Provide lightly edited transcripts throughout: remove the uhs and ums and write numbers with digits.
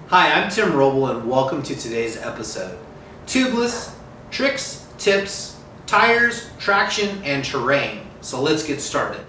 Hi, I'm Tim Roble and welcome to today's episode. TuBliss, tricks, tips, tires, traction, and terrain. So let's get started.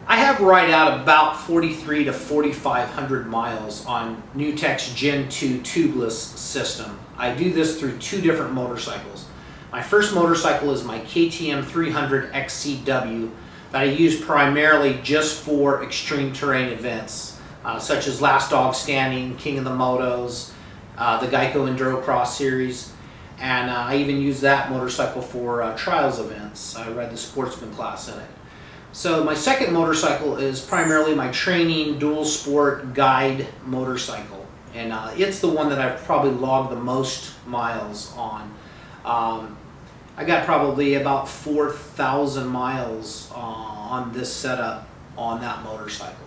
I have right out about 43 to 4,500 miles on NewTek's Gen 2 TuBliss system. I do this through two different motorcycles. My first motorcycle is my KTM 300 XCW that I use primarily just for extreme terrain events. Such as Last Dog Standing, King of the Motos, the Geico Enduro Cross Series, and I even use that motorcycle for trials events. I ride the sportsman class in it. So my second motorcycle is primarily my training dual sport guide motorcycle, and it's the one that I've probably logged the most miles on. I got probably about 4,000 miles on this setup on that motorcycle.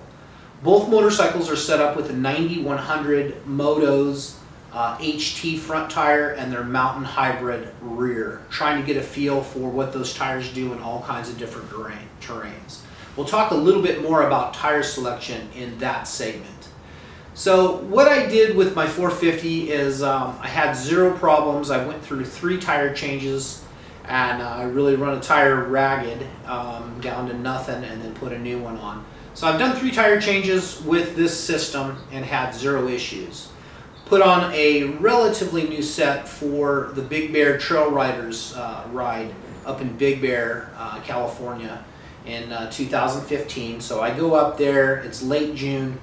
Both motorcycles are set up with a 90-100 Motos HT front tire and their mountain hybrid rear, trying to get a feel for what those tires do in all kinds of different terrains. We'll talk a little bit more about tire selection in that segment. So what I did with my 450 is I had zero problems. I went through 3 tire changes and I really run a tire ragged down to nothing and then put a new one on. So I've done 3 tire changes with this system and had 0 issues. Put on a relatively new set for the Big Bear Trail Riders ride up in Big Bear, California in 2015. So I go up there, it's late June,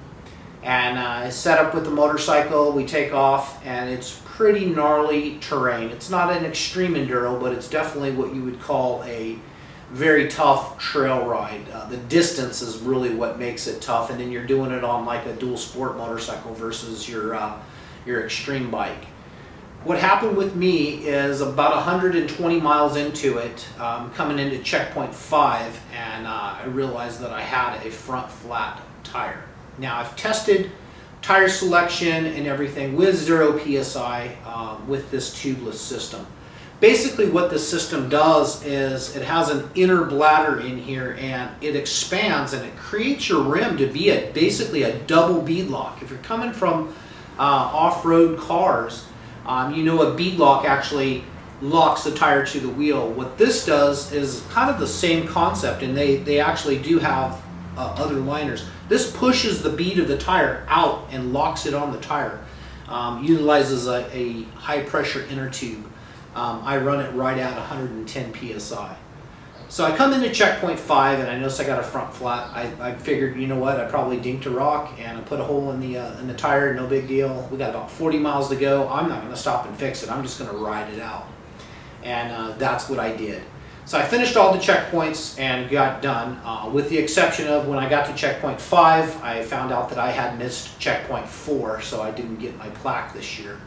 and I set up with the motorcycle, we take off, and it's pretty gnarly terrain. It's not an extreme enduro, but it's definitely what you would call a very tough trail ride. The distance is really what makes it tough, and then you're doing it on like a dual sport motorcycle versus your extreme bike. What happened with me is about 120 miles into it, coming into checkpoint 5, and I realized that I had a front flat tire. Now I've tested tire selection and everything with 0 PSI with this TuBliss system. Basically what this system does is it has an inner bladder in here and it expands and it creates your rim to be basically a double bead lock. If you're coming from off-road cars, you know a bead lock actually locks the tire to the wheel. What this does is kind of the same concept, and they actually do have other liners. This pushes the bead of the tire out and locks it on the tire. Utilizes a high pressure inner tube. I run it right at 110 PSI. So I come into checkpoint 5 and I notice I got a front flat. I figured, you know what, I probably dinked a rock and I put a hole in the tire, no big deal. We got about 40 miles to go. I'm not going to stop and fix it. I'm just going to ride it out. And that's what I did. So I finished all the checkpoints and got done, with the exception of when I got to checkpoint 5, I found out that I had missed checkpoint 4, so I didn't get my plaque this year.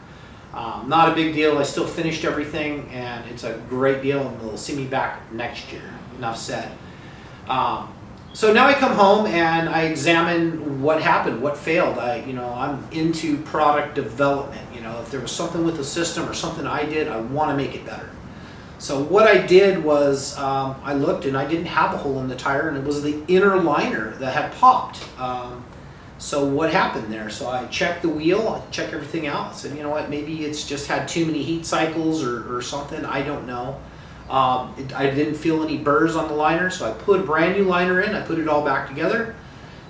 Not a big deal. I still finished everything, and it's a great deal, and they'll see me back next year. Enough said. So now I come home and I examine what happened, what failed. I'm into product development. If there was something with the system or something I did, I want to make it better. So what I did was I looked and I didn't have a hole in the tire, and it was the inner liner that had popped. So what happened there? So I checked the wheel, I checked everything out. I said, you know what, maybe it's just had too many heat cycles or something, I don't know. I didn't feel any burrs on the liner, so I put a brand new liner in, I put it all back together,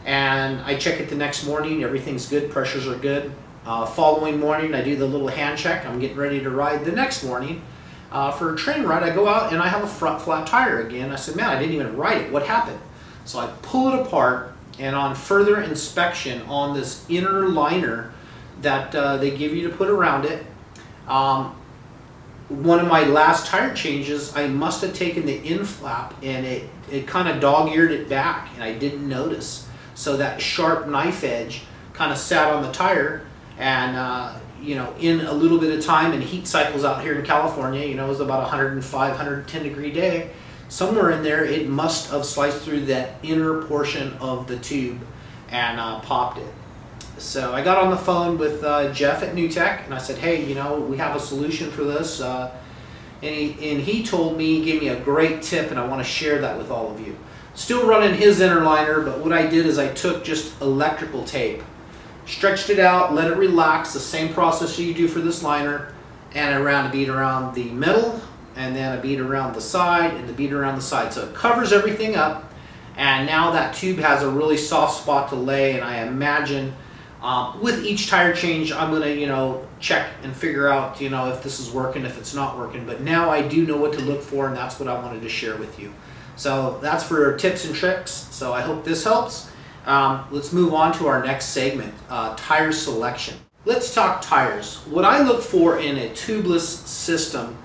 and I check it the next morning, everything's good, pressures are good. Following morning, I do the little hand check, I'm getting ready to ride the next morning. For a train ride, I go out and I have a front flat tire again. I said, man, I didn't even ride it, what happened? So I pull it apart, and on further inspection on this inner liner that they give you to put around it, one of my last tire changes, I must have taken the in flap and it kind of dog-eared it back, and I didn't notice. So that sharp knife edge kind of sat on the tire, and in a little bit of time and heat cycles out here in California, it was about 105, 110 degree day. Somewhere in there, it must have sliced through that inner portion of the tube and popped it. So I got on the phone with Jeff at NewTek, and I said, hey, we have a solution for this. And he told me, gave me a great tip, and I want to share that with all of you. Still running his inner liner, but what I did is I took just electrical tape Stretched it out, let it relax, the same process you do for this liner, and I ran a bead around the middle, and then a bead around the side, and the bead around the side. So it covers everything up, and now that tube has a really soft spot to lay, and I imagine with each tire change, I'm gonna, check and figure out, if this is working, if it's not working. But now I do know what to look for, and that's what I wanted to share with you. So that's for tips and tricks. So I hope this helps. Let's move on to our next segment, tire selection. Let's talk tires. What I look for in a tubeless system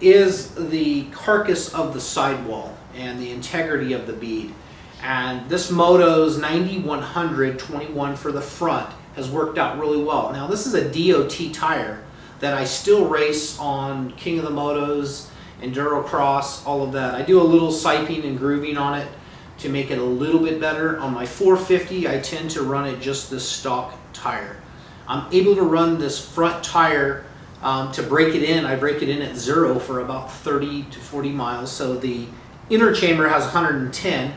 is the carcass of the sidewall and the integrity of the bead. And this Moto's 9100 21 for the front has worked out really well. Now this is a DOT tire that I still race on King of the Motos, Enduro Cross, all of that. I do a little siping and grooving on it to make it a little bit better. On my 450, I tend to run it just this stock tire. I'm able to run this front tire to break it in. I break it in at 0 for about 30 to 40 miles. So the inner chamber has 110,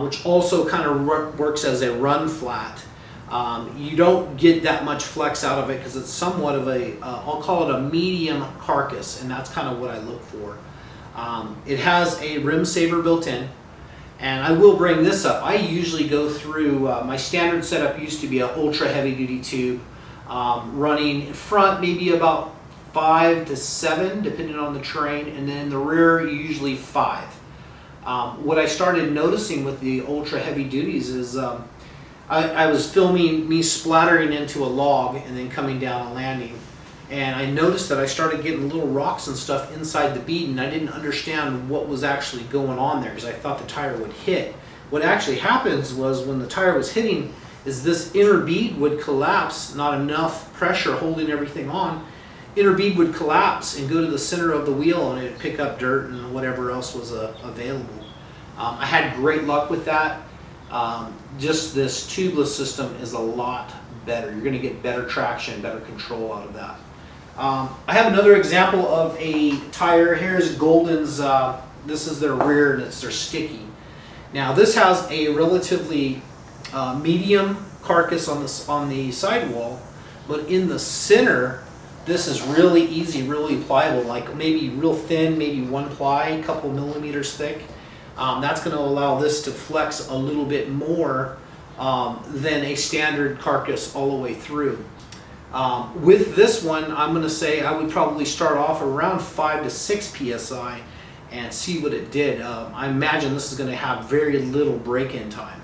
which also kind of works as a run flat. You don't get that much flex out of it because it's somewhat of a, I'll call it a medium carcass, and that's kind of what I look for. It has a rim saver built in, and I will bring this up. I usually go through, my standard setup used to be an ultra heavy duty tube, running in front maybe about 5 to 7 depending on the terrain, and then the rear usually 5. What I started noticing with the ultra heavy duties is I was filming me splattering into a log and then coming down and landing, and I noticed that I started getting little rocks and stuff inside the bead, and I didn't understand what was actually going on there because I thought the tire would hit. What actually happens was when the tire was hitting is this inner bead would collapse, not enough pressure holding everything on. Inner bead would collapse and go to the center of the wheel, and it'd pick up dirt and whatever else was available. I had great luck with that. Just this tubeless system is a lot better. You're going to get better traction, better control out of that. I have another example of a tire. Here's Golden's, this is their rear, and it's their sticky. Now this has a relatively medium carcass on the sidewall, but in the center, this is really easy, really pliable, like maybe real thin, maybe 1 ply, a couple millimeters thick. That's going to allow this to flex a little bit more than a standard carcass all the way through. With this one, I'm going to say I would probably start off around 5 to 6 psi and see what it did. I imagine this is going to have very little break-in time.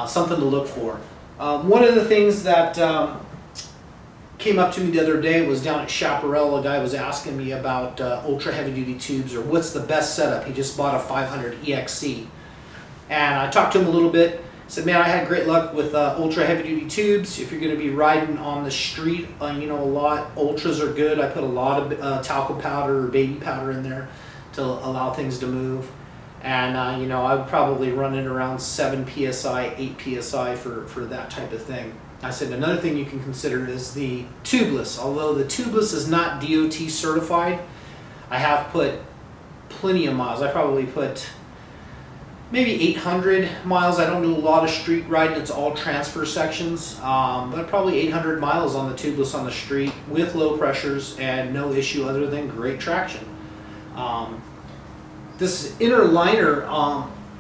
Something to look for. One of the things that came up to me the other day was down at Chaparral. A guy was asking me about ultra heavy duty tubes, or what's the best setup. He just bought a 500 EXC, and I talked to him a little bit. Said, man, I had great luck with ultra heavy duty tubes. If you're going to be riding on the street, a lot, ultras are good. I put a lot of talcum powder or baby powder in there to allow things to move. And I would probably run it around 7 psi, 8 psi for that type of thing. I said another thing you can consider is the tubeless. Although the tubeless is not DOT certified, I have put plenty of miles. I probably put maybe 800 miles. I don't do a lot of street riding. It's all transfer sections, but probably 800 miles on the tubeless on the street with low pressures and no issue other than great traction. This inner liner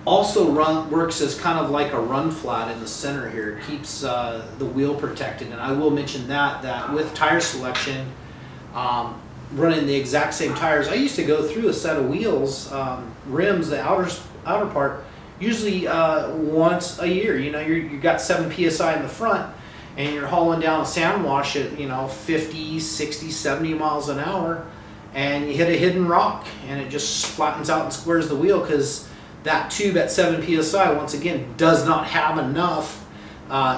also works as kind of like a run flat in the center here. It keeps the wheel protected, and I will mention that with tire selection, running the exact same tires, I used to go through a set of wheels, rims, the outer part, usually once a year. You got 7 psi in the front, and you're hauling down a sand wash at 50, 60, 70 miles an hour, and you hit a hidden rock, and it just flattens out and squares the wheel because that tube at 7 psi, once again, does not have enough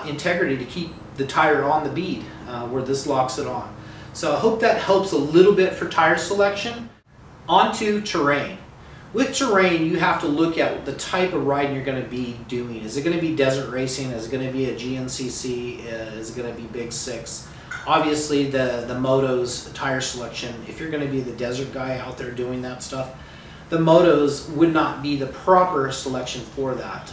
integrity to keep the tire on the bead where this locks it on. So I hope that helps a little bit for tire selection. On to terrain. With terrain, you have to look at the type of riding you're going to be doing. Is it going to be desert racing? Is it going to be a GNCC? Is it going to be Big 6? Obviously, the Moto's tire selection, if you're going to be the desert guy out there doing that stuff, the Motos would not be the proper selection for that.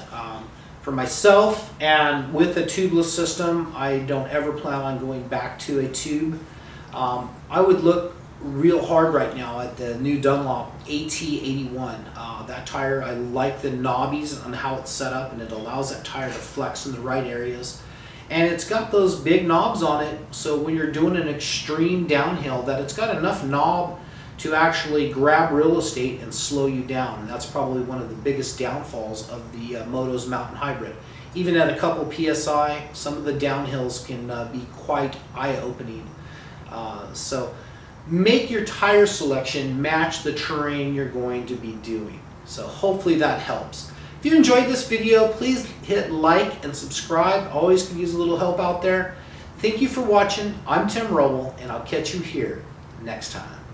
For myself, and with the tubeless system, I don't ever plan on going back to a tube. I would look real hard right now at the new Dunlop AT81. That tire, I like the knobbies on how it's set up, and it allows that tire to flex in the right areas. And it's got those big knobs on it, so when you're doing an extreme downhill, that it's got enough knob to actually grab real estate and slow you down. And that's probably one of the biggest downfalls of the Moto's Mountain Hybrid. Even at a couple PSI, some of the downhills can be quite eye-opening. So make your tire selection match the terrain you're going to be doing. So hopefully that helps. If you enjoyed this video, please hit like and subscribe. Always can use a little help out there. Thank you for watching. I'm Tim Roble, and I'll catch you here next time.